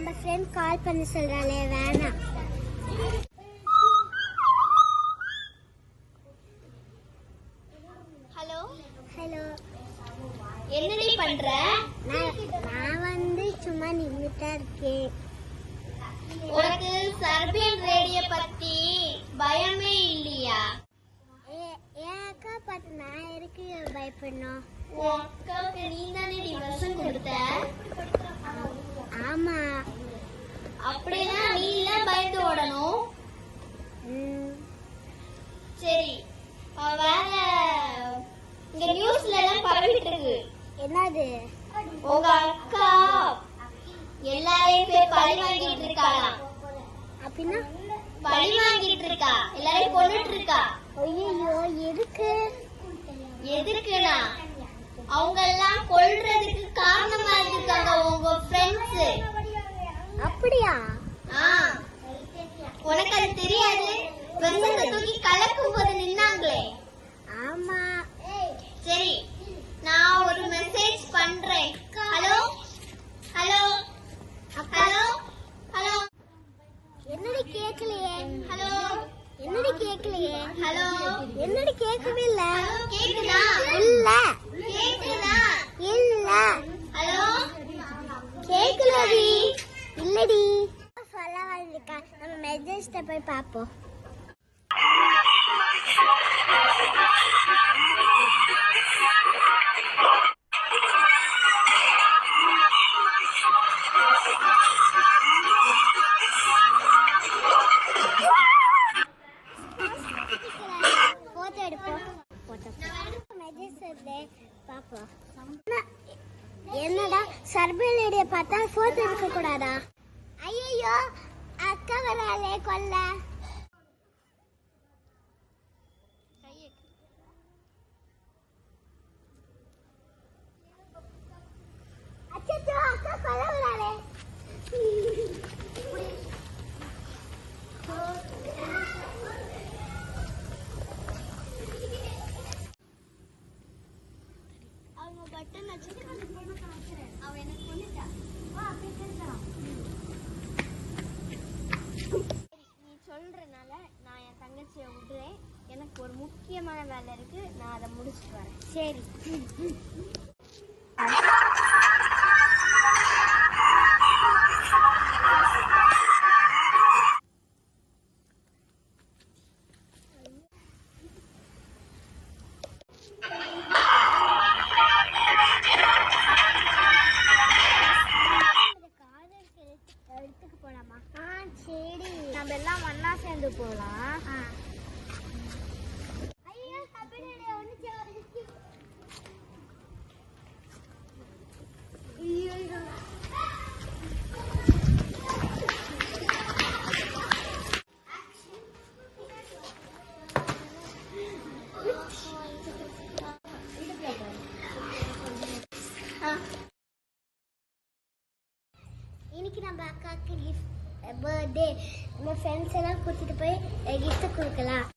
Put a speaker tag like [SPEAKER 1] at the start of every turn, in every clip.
[SPEAKER 1] நம்ம ஃப்ரெண்ட் கால் பண்ணி சொல்றாளே வேணாம்.
[SPEAKER 2] ஹலோ
[SPEAKER 1] ஹலோ,
[SPEAKER 2] என்னடி பண்ற?
[SPEAKER 1] நான் வந்து சும்மா நின்னுட்டா இருக்கேன்.
[SPEAKER 2] உனக்கு சர்பியன் ரேடியோ பத்தி பயமே இல்லையா?
[SPEAKER 1] என் அக்கா பார்த்து நான் எதுக்கு பயப்படணும்?
[SPEAKER 2] உன் அக்காவுக்கு நீ தானே விஷம் கொடுத்த?
[SPEAKER 1] ஆமா.
[SPEAKER 2] அப்படின்னா நீ தான் பயந்து ஓடணும். சரி, வேற இந்த நியூஸ்ல எல்லாம் பரவிட்டு இருக்கு.
[SPEAKER 1] என்னது?
[SPEAKER 2] உங்க அக்கா எல்லாரையும் போய் பழி வாங்கிட்டு இருக்காளாம்.
[SPEAKER 1] அப்படின்னா
[SPEAKER 2] பழி வாங்கிட்டு இருக்கா, எல்லாரையும் கொன்னுட்டு இருக்கா.
[SPEAKER 1] ஐயோ, எதுக்கு?
[SPEAKER 2] எதுக்குனா அவங்க எல்லாம் கொல்றதுக்கு காரணமா இருக்காங்க உங்க ஃப்ரெண்ட்ஸ்.
[SPEAKER 1] அப்படியா?
[SPEAKER 2] உனக்கு அது தெரியாது? வெசத்தை தூக்கி கலக்கும் போது நின்னாங்களே.
[SPEAKER 1] ஆமா.
[SPEAKER 2] சரி, நான் ஒரு மெசேஜ் பண்றேன். Hello hello hello hello.
[SPEAKER 1] என்னடி கேக்கலையே?
[SPEAKER 2] ஹலோ
[SPEAKER 1] என்னடி கேக்கலையே?
[SPEAKER 2] ஹலோ
[SPEAKER 1] என்னடி கேட்கவே இல்ல?
[SPEAKER 2] கேக்குதா?
[SPEAKER 1] இல்ல
[SPEAKER 2] கேக்குதா?
[SPEAKER 1] இல்ல.
[SPEAKER 2] ஹலோ
[SPEAKER 1] கேக்கலடி. இல்லடி. சொல்ல வந்திருக்கா, நம்ம மெசேஜ்ல போய் பாப்போம். என்னடா சர்பியன் பார்த்தா போட்டோ எடுக்க கூடாதா? ஐயோ, அக்கா வராளே கொல்ல. அச்சச்சோ, அக்கா கொல்ல வராளே.
[SPEAKER 2] அவங்க பட்டன் அவ எனக்கு கொண்டுட்டா. நீ சொல்றனால நான் என் தங்கச்சியை விடுறேன். எனக்கு ஒரு முக்கியமான வேலை இருக்கு, நான் அதை முடிச்சுட்டு வரேன்.
[SPEAKER 1] சரி.
[SPEAKER 2] நம்ம எல்லாம் ஒன்னா சேர்ந்து போலாம்.
[SPEAKER 1] இன்னைக்கு நம்ம அக்காவுக்கு பர்த்டே. நம்ம ஃப்ரெண்ட்ஸ் எல்லாம் கூட்டிட்டு போய் கிஃப்ட் கொடுக்கலாம்.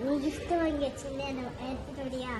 [SPEAKER 1] நீ gift வாங்கி வச்சிருந்தே அதை எடுத்துட்டு வரியா?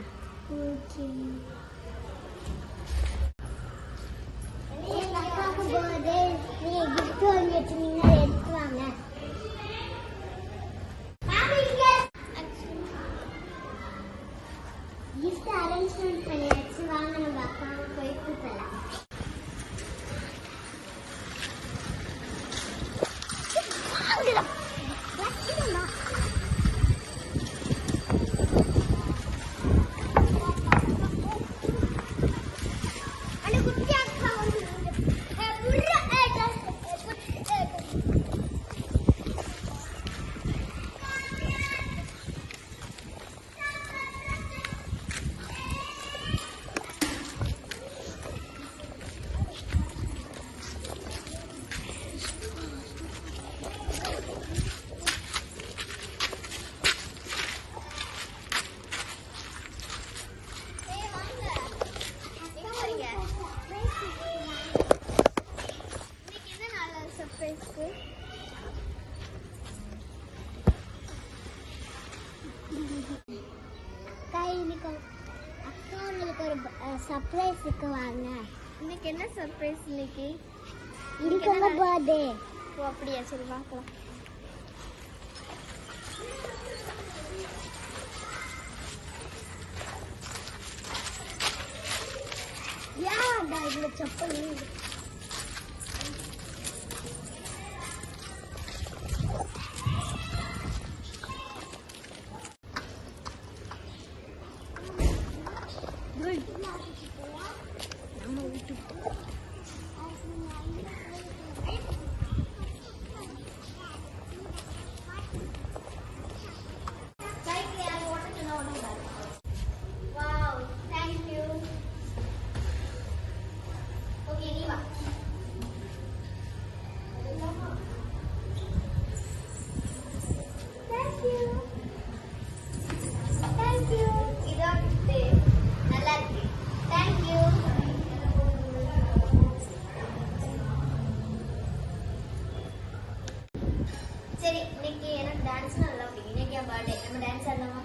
[SPEAKER 1] ஒரு சர்ப்ரைஸுக்கு வாங்க.
[SPEAKER 2] இன்னைக்கு என்ன சர்ப்ரைஸ் இன்னைக்கு?
[SPEAKER 1] இன்னைக்கு உங்க பர்த்டே.
[SPEAKER 2] ஓ அப்படியா, சரி பார்க்கலாம்.
[SPEAKER 1] யாடா இதுல செப்பல்? நம்ம வீட்டுக்கு
[SPEAKER 2] Wow, thank you. Okay, நீ வா. Thank you. Thank you. இதான் நல்லா இருக்கு. Thank you. சரி, இன்னைக்கு எனக்கு டான்ஸ் நல்லா பிடிக்கும். இன்னைக்கு என் பர்த்டே. நம்ம டான்ஸ் ஆடலாமா?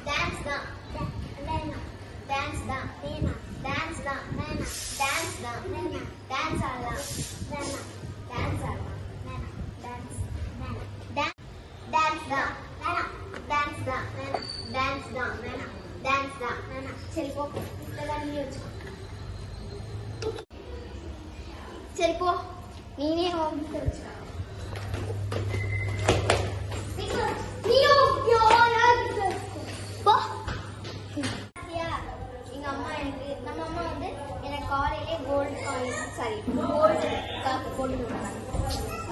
[SPEAKER 2] டான்ஸ் தான். டான்ஸ் தான். டான்ஸ் தான். டான்ஸ் தான். டான்ஸ் ஆடலாம். டான்ஸ் ஆடலாம். டான்ஸ் டான்ஸ் தான். டான்ஸ் தான். டான்ஸ் தான். டான்ஸ் தான். சரி போ, இதெல்லாம் நீ வச்சுக்கோ. சரி போ, நீனே வாங்கி வச்சுக்கோ. எங்க அம்மா எனக்கு, நம்ம அம்மா வந்து எனக்கு காலையிலே கோல்டு காயின், சாரி கோல்டு காப்பு கொண்டு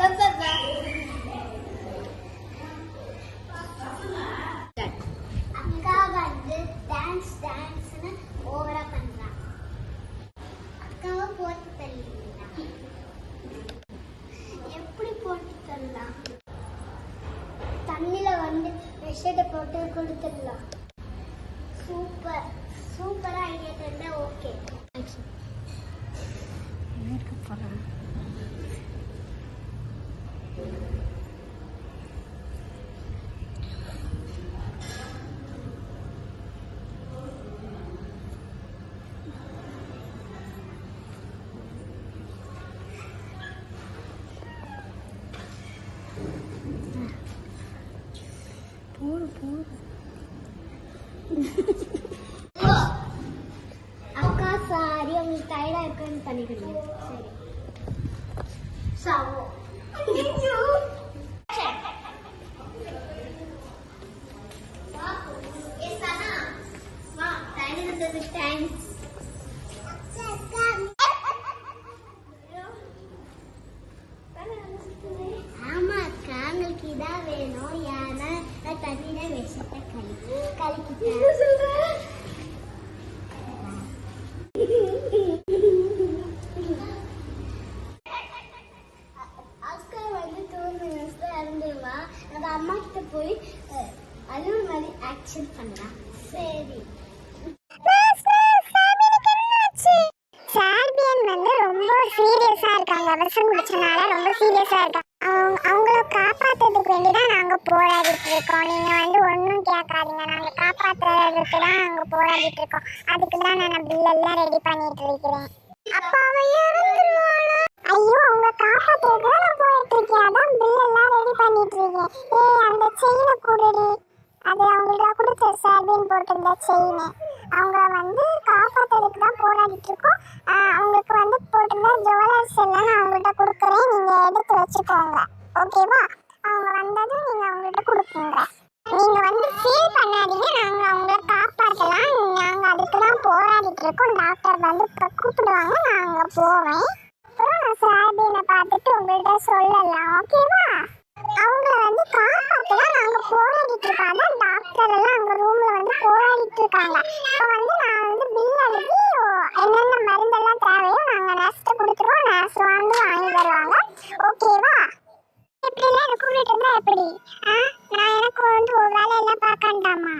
[SPEAKER 2] வந்தாங்க.
[SPEAKER 1] அக்கா வந்து டான்ஸ்னு ஓவரா பண்றாங்க. அக்காவை போட்டு தள்ளலாம். எப்படி போட்டு தள்ளலாம்? தண்ணில வந்து விஷத்தை போட்டு கொடுத்துடலாம். சூப்பரா ஐடியா தந்தா. ஓகே, அக்கா சாரி, உங்களுக்கு டயர்டா இருக்குன்னு பண்ணிக்கிறீங்க. சரி சாவோ.
[SPEAKER 2] தேங்க்ஸ்.
[SPEAKER 1] ஆமா அக்கா, உங்களுக்கு இதான் வேணும். ஏன்னா தண்ணியில விஷத்தை கலக்கிட்டேன். அக்கா வந்து 2 minutes இறந்துருவா. அந்த அம்மா கிட்ட போய் அழுவு மாதிரி ஆக்ஷன் பண்ணலாம். சரி.
[SPEAKER 3] சார்பியன் வந்து ரொம்ப சீரியஸா இருக்காங்க. விஷம் குடிச்சனால ரொம்ப சீரியஸா இருக்காங்க. அவங்கள காப்பாத்துறதுக்கு வேண்டிதான் நாங்க போராடிட்டு இருக்கோம். நீங்க வந்து ஒன்னும் கேட்காதீங்க, நாங்க காப்பாத்துறதுக்கு தான் நாங்க போராடிட்டு இருக்கோம். அதுக்கு தான் நான் பில் எல்லாம் ரெடி பண்ணிட்டு இருக்கிறேன். அப்பா இறந்துருவாளா? ஐயோ, அவங்க காப்பாத்துறதுக்கு தான் நான் போயிட்டு இருக்கேன். அதான் பில் எல்லாம் ரெடி பண்ணிட்டு இருக்கேன். அந்த செயினை கூடடி, அது அவங்களுக்கு கொடுத்த சார்பின் போட்டிருந்த செயின். அவங்க வந்து காப்பாற்றுறதுக்கு தான் போராடிட்டு இருக்கோம். அவங்களுக்கு வந்து போட்டிருந்த ஜுவல்லர்ஸ் எல்லாம் நான் அவங்கள்ட்ட கொடுக்குறேன், நீங்கள் எடுத்து வச்சுக்கோங்க. ஓகேவா? அவங்க வந்ததும் நீங்கள் அவங்கள்ட்ட கொடுக்குங்க. நீங்கள் வந்து ஃபீல் பண்ணாதீங்க, நாங்கள் அவங்கள காப்பாற்றலாம். நாங்கள் அதுக்கு தான் போராடிட்டு இருக்கோம். டாக்டர் வந்து கூப்பிடுவாங்க, நான் அங்கே போவேன். அப்புறம் நான் சார்பினை பார்த்துட்டு உங்கள்கிட்ட சொல்லலாம். ஓகேவா? அவங்கள வந்து காப்பாற்றலாம் நாங்கள் போராடிட்டு இருக்கோம். அதான் டாக்டர் எல்லாம் அங்கே ரூமில் வந்து போராடிட்டு இருக்காங்க. இப்போ வந்து நான் வந்து பில் எழுதி என்னென்ன மருந்தெல்லாம் தேவையோ நாங்கள் நர்ஸ்ட்டு கொடுத்துருவோம். நர்ஸ் வந்து வாங்கி தருவாங்க. ஓகேவா? எப்படிலாம் எனக்கு கூட்டிகிட்டு இருந்தா எப்படி? நான் எனக்கு வந்து ஒரு வேலையெல்லாம் பார்க்கண்டாமா?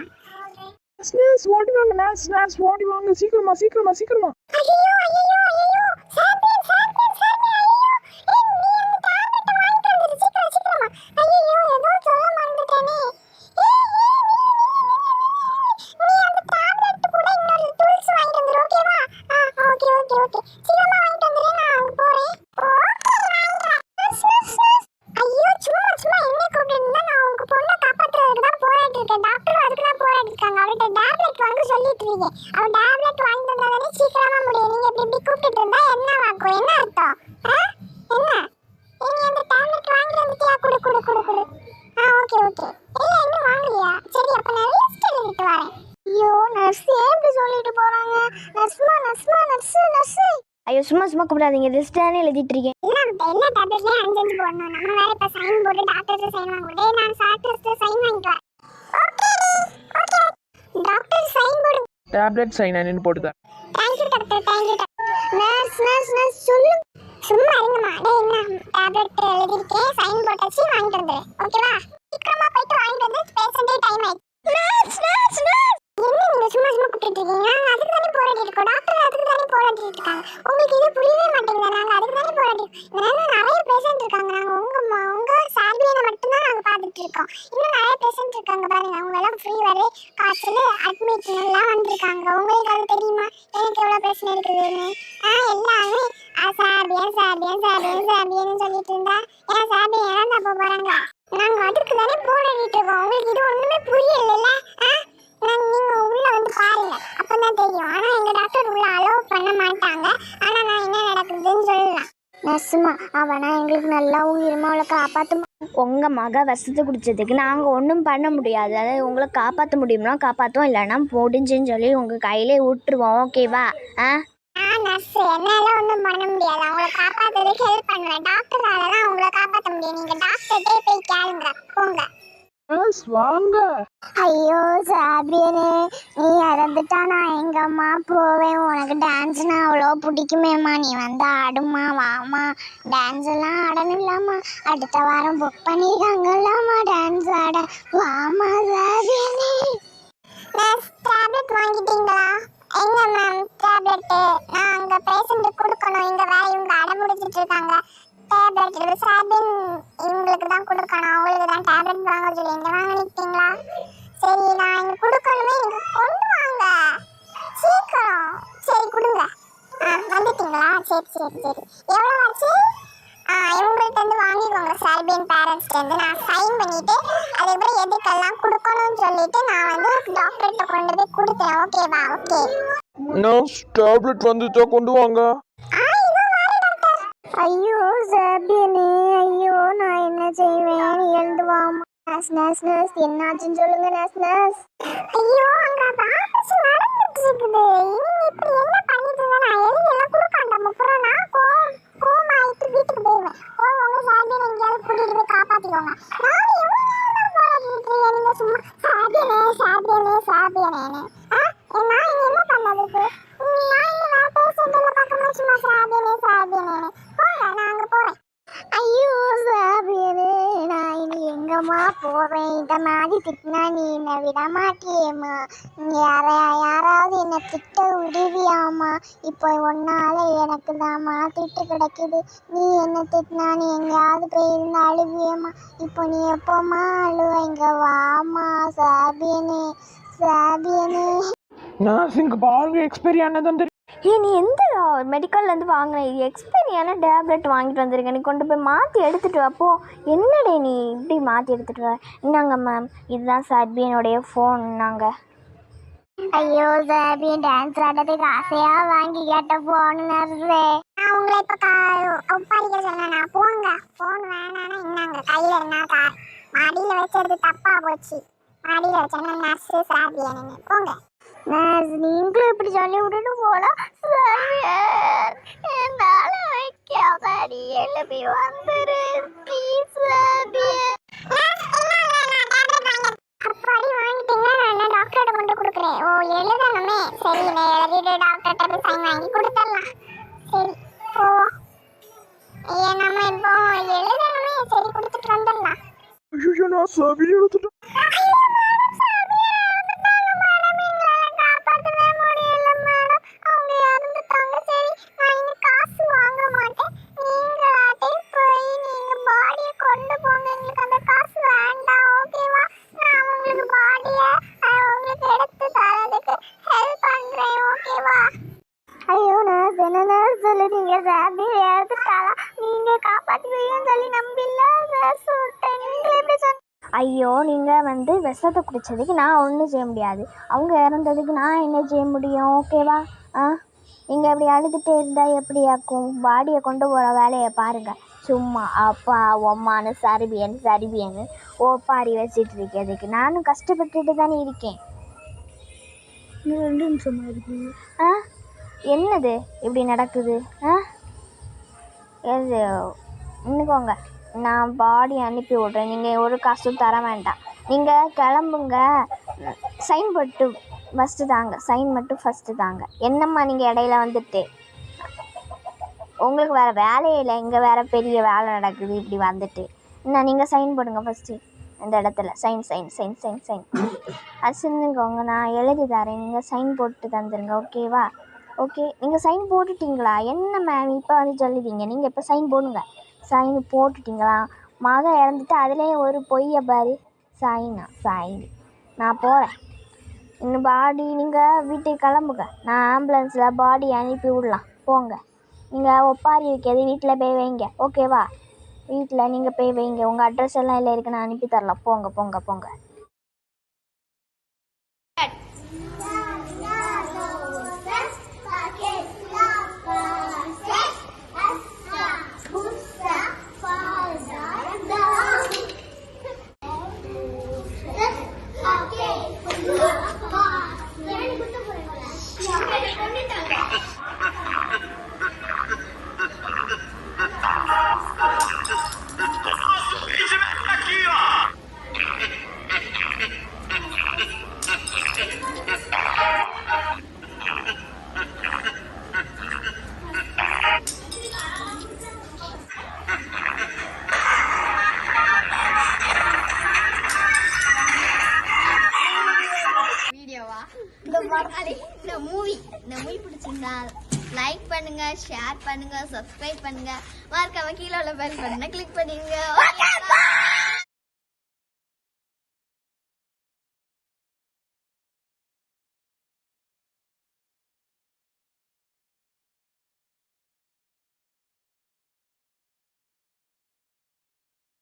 [SPEAKER 4] ஓடி வாங்க சீக்கிரமா.
[SPEAKER 3] ஐயோ ஐயோ ஐயோ, சாப்பியன் சாப்பியன் சாப்பியன், ஐயோ நீ அந்த டேப்லெட் வாங்கிட்டு வந்துரு சீக்கிரமா. ஐயோ, ஏதோ சொல்ல மறந்துட்டேனே. நீ அந்த டேப்லெட் கூட இன்னொரு துளசி டேப்லெட் வாங்கிட்டு வந்தாதானே சீக்கிரமா முடியும். நீங்க இப்படி கூப்பிட்டு இருந்தா என்ன வாக்கும்? என்ன அர்த்தம்? என்ன நீ அந்த டேப்லெட் வாங்கிட்டு வந்துட்டியா? குடு குடு குடு குடு. Okay okay. இல்ல இன்னும் வாங்கலையா? சரி அப்ப நான் லிஸ்ட் எழுதிட்டு வரேன். ஐயோ நர்ஸ் எப்படி சொல்லிட்டு போறாங்க? நர்ஸ்மா நர்ஸ்மா நர்ஸ் நர்ஸ்.
[SPEAKER 2] ஐயோ சும்மா சும்மா கூப்பிடாதீங்க, லிஸ்ட் தானே எழுதிட்டு இருக்கேன்.
[SPEAKER 3] எல்லா டேப்லெட்லயும் 5 போடணும். நம்ம வேற இப்ப சைன் போட்டு டாக்டர் சைன் வாங்குறே. நான் டாக்டர் சைன் வாங்கிட்டு வரேன். ஓகே டாக்டர் சைன் போடு.
[SPEAKER 4] டேப்லெட் சைன் என்னன்னு போட்டுதான்.
[SPEAKER 3] Thank you doctor, thank you doctor. Nurse nurse nurse சொல்லு. சும்மா இருங்கம்மா. டேய் என்ன டேப்லெட் எழுதிருக்கேன், சைன் போட்டாச்சு, வாங்கிட்டு வந்துரு. ஓகேவா? சீக்கிரமா போயிட்டு வாங்கிட்டு வந்து பேஷண்டே டைம் ஆயிடுச்சு. நர்ஸ் நர்ஸ் நர்ஸ் என்ன நீங்க சும்மா சும்மா கூப்பிட்டு இருக்கீங்க? அதுக்கு தானே போராடி இருக்கோம். டாக்டர் அதுக்கு தானே போராடி இருக்காங்க. உங்களுக்கு இது புரியவே மாட்டேங்குதா? நாங்க அதுக்கு தானே போராடி இருக்கோம். நிறைய பேஷண்ட் இருக்காங்க. நாங்க உங்க சார்பியனை மட்டும் தான் நாங்க பார்த்துட்டு இருக்கோம். இன்னும் நிறைய பேஷண்ட் இருக்காங்க பாருங்க. அவங்க எல்லாம் ஃபீவர், காய்ச்சல், அட்மிட் எல்லாம் வந்திருக்காங்க. உங்களுக்கு அது தெரியுமா எனக்கு எவ்வளவு பிரச்சனை இருக்குதுன்னு? எல்லாமே சார்பியன்னு சொல்லிட்டு இருந்தா ஏன் சார்பியன் இறந்தா போறாங்க. நாங்க அதுக்கு தானே போராடிட்டு இருக்கோம். உங்களுக்கு இது ஒண்ணுமே புரியல. நீங்க உள்ள வந்து பாருங்க, அப்பதான் தெரியும். ஆனா எங்க டாக்டர் உள்ள அலோவ் பண்ண மாட்டாங்க. ஆனா நான் என்ன நடக்குதுன்னு சொல்லலாம். நர்சுமா அவனா எங்களுக்கு நல்லா உயிரமா அவளை காப்பாத்து.
[SPEAKER 2] உங்கள் மக விஷத்தை குடித்ததுக்கு நாங்கள் ஒன்றும் பண்ண முடியாது. அதாவது உங்களை காப்பாற்ற முடியும்னா காப்பாற்றுவோம், இல்லைன்னா முடிஞ்சுன்னு சொல்லி உங்கள் கையிலே விட்டுருவோம். ஓகேவா?
[SPEAKER 3] நர்ஸ் என்னால ஒன்றும் பண்ண முடியாது. அவங்களை காப்பாத்துறதுக்கு ஹெல்ப் பண்ணுவேன். டாக்டரால தான் அவங்களை காப்பாற்ற முடியும். நீங்க டாக்டர்கிட்டே போய் கேளுங்க, போங்க.
[SPEAKER 4] நர்ஸ் வாங்க.
[SPEAKER 3] ஐயோ சாபியனே, நீ இறந்துட்டா நான் எங்க அம்மா போவேன். உனக்கு டான்ஸ்னா அவ்வளோ பிடிக்குமேம்மா. நீ வந்து ஆடுமா, வாமா. டான்ஸ் எல்லாம் ஆடணும் இல்லாமா? அடுத்த வாரம் புக் பண்ணிருக்காங்கல்லாமா டான்ஸ் ஆட. வாமா சாபியனே. டேப்லெட் வாங்கிட்டீங்களா? எங்க மேம் டேப்லெட்? நான் அங்க பேஷண்ட் கொடுக்கணும். இங்க வேற இவங்க அடம் முடிச்சிட்டு இருக்காங்க. டேப்லெட் சாபின் இவங்களுக்கு தான் கொடுக்கணும். அவங்களுக்கு தான் டேப்லெட் வாங்க சொல்லி எங்க வாங்கிட்டீங்களா? சரி நான் இங்க கொடுக்கணுமே, நீங்க கொண்டு வாங்க சீக்கிரம். சரி கொடுங்க. வந்துட்டீங்களா? சரி சரி சரி. எவ்வளோ ஆச்சு? இவங்கள்ட்ட இருந்து வாங்கிக்கோங்க. சார்பியன் பேரண்ட்ஸ்ல இருந்து நான் சைன் பண்ணிட்டு அதுக்கப்புறம் எதுக்கெல்லாம் கொடுக்கணும்னு சொல்லிட்டு நான் வந்து டாக்டர்கிட்ட கொண்டு போய் கொடுத்தேன். ஓகேவா? ஓகே
[SPEAKER 4] நர்ஸ் டேப்லெட் வந்துட்டா கொண்டு வாங்க.
[SPEAKER 3] ஐயோ சாபியனே, ஐயோ நான் என்ன செய்வேன்? எழுந்துவாமா. நர்ஸ் நர்ஸ் நர்ஸ் என்னாச்சுன்னு சொல்லுங்க நர்ஸ் நர்ஸ். ஐயோ அங்க ஆபரேஷன் நடந்துட்டு இருக்குது. நீங்க இப்படி என்ன பண்ணிட்டு இருந்தா நான் எழுதியெல்லாம் கொடுக்காண்டாம அப்புறம் நான் கோமா ஆயிட்டு வீட்டுக்கு போயிடுவேன். உங்க சாபியனை எங்கேயாவது கூட்டிட்டு போய் காப்பாத்திக்கோங்க. நான் எவ்வளவு நேரம் போராடிட்டு இருக்கேன். நீங்க சும்மா சாபியனே சாபியனே சாபியனேன்னு. நான் இங்க என்ன பண்ணதுக்கு? நான் இங்க வேற பேஷண்ட்ல பார்க்கும்போது சும்மா சாபியனே சாபியனேன்னு. நான் அங்க போறேன். ஐயோ சாபியனே, நான் இனி எங்கம்மா போவேன்? இந்த மாதிரி திட்டினா நீ என்னை விட மாட்டியேம்மா. யாராவது என்னை திட்ட விடுவியாம்மா? இப்போ ஒன்னால எனக்கு தாம்மா திட்டு கிடைக்குது. நீ என்ன திட்டினா நீ எங்கேயாவது போய் இருந்து அழுவியம்மா. இப்போ நீ எப்போம்மா அழுவைங்க? வாமா சாபியனே சாபியனே.
[SPEAKER 4] நர்ஸ் இங்க பாருங்க, எக்ஸ்பைரி ஆனதான் தெரியும்.
[SPEAKER 2] நீ எந்த மெடிக்கல்லேருந்து வாங்கின இது எக்ஸ்பைரியான டேப்லெட் வாங்கிட்டு வந்திருக்க? நீ கொண்டு போய் மாற்றி எடுத்துகிட்டு வாப்போ. என்னடே நீ இப்படி மாற்றி எடுத்துகிட்டு வர? இந்தாங்க மேம், இதுதான் சார்பியனுடைய ஃபோன். நாங்கள்
[SPEAKER 3] ஐயோ சாபியன் டான்ஸ் ஆடுறதுக்கு ஆசையா வாங்கி கேட்ட ஃபோன் நர்ஸே. நான் உங்களை இப்போ ஒப்பாரிக்க சொன்னா போங்க. ஃபோன் வேணான்னா இன்னாங்க கையில் என்ன கார் மாடியில் வச்சது தப்பா போச்சு. மாடியில் வச்சேன்னா நர்ஸு சாபியன் போங்க. நர்ஸ் நீங்களும் இப்படி சொல்லி விட்டுட்டு போனா என்னால வைக்காதடி, எழுப்பி வந்துரு ப்ளீஸ் சாபியன். அப்பாடி வாங்கிட்டீங்கன்னா நான் டாக்டர்கிட்ட கொண்டு கொடுக்குறேன். ஓ எழுதணுமே, சரி நான் எழுதிட்டு டாக்டர்கிட்ட போய் சைன் வாங்கி கொடுத்துடலாம். சரி போவோம். நம்ம இப்போ எழுதணுமே, சரி கொடுத்துட்டு வந்துடலாம்.
[SPEAKER 4] ஐயோ நான் சாவி எடுத்துட்டேன்.
[SPEAKER 2] ஐயோ நீங்கள் வந்து விஷத்தை குடித்ததுக்கு நான் ஒன்றும் செய்ய முடியாது, அவங்க இறந்ததுக்கு நான் என்ன செய்ய முடியும்? ஓகேவா? நீங்கள் இப்படி அழுதுகிட்டே இருந்தால் எப்படி ஆக்கும்? பாடியை கொண்டு போகிற வேலையை பாருங்கள். சும்மா அப்பா ஒம்மானு சரிபியன்னு ஓப்பாரி வச்சிட்டு இருக்கிறதுக்கு நானும் கஷ்டப்பட்டுட்டு தானே இருக்கேன்.
[SPEAKER 1] 2 நிமிஷமா இருக்கீங்க.
[SPEAKER 2] என்னது இப்படி நடக்குது? எது இன்னுக்கோங்க, நான் பாடி அனுப்பி விட்றேன், நீங்கள் ஒரு காசும் தர வேண்டாம். நீங்கள் கிளம்புங்க. சைன் போட்டு ஃபஸ்ட்டு தாங்க, சைன் மட்டும் ஃபஸ்ட்டு தாங்க. என்னம்மா நீங்கள் இடையில வந்துட்டு உங்களுக்கு வேறு வேலையே இல்லை, இங்கே வேறு பெரிய வேலை நடக்குது இப்படி வந்துட்டு. என்ன நீங்கள் சைன் போடுங்க ஃபஸ்ட்டு இந்த இடத்துல. சைன் அசுன்னுக்கோங்க, நான் எழுதி தரேன், நீங்கள் சைன் போட்டு தந்துடுங்க. ஓகேவா? ஓகே, நீங்கள் சைன் போட்டுட்டிங்களா? என்ன மேம் இப்போ வந்து சொல்லுவீங்க? நீங்கள் இப்போ சைன் போடுங்க. சைன் போட்டுட்டிங்களா? மகன் இறந்துட்டு அதுலேயே ஒரு பொய்யை பாரு. சைன் நான் போகிறேன். இன்னும் பாடி நீங்கள் வீட்டுக்கு கிளம்புங்க, நான் ஆம்புலன்ஸில் பாடி அனுப்பி விடலாம். போங்க, நீங்கள் ஒப்பாரி வைக்கிறது வீட்டில் போய் வைங்க. ஓகேவா? வீட்டில் நீங்கள் போய் வைங்க, உங்கள் அட்ரஸ் எல்லாம் இல்லை இருக்கு, நான் அனுப்பி தரலாம். போங்க. இந்த மூவி பிடிச்சிருந்தா லைக் பண்ணுங்க, ஷேர் பண்ணுங்க, சப்ஸ்கிரைப் பண்ணுங்க, மறக்காம கீழே உள்ள பெல் பட்டனை கிளிக் பண்ணிடுங்க.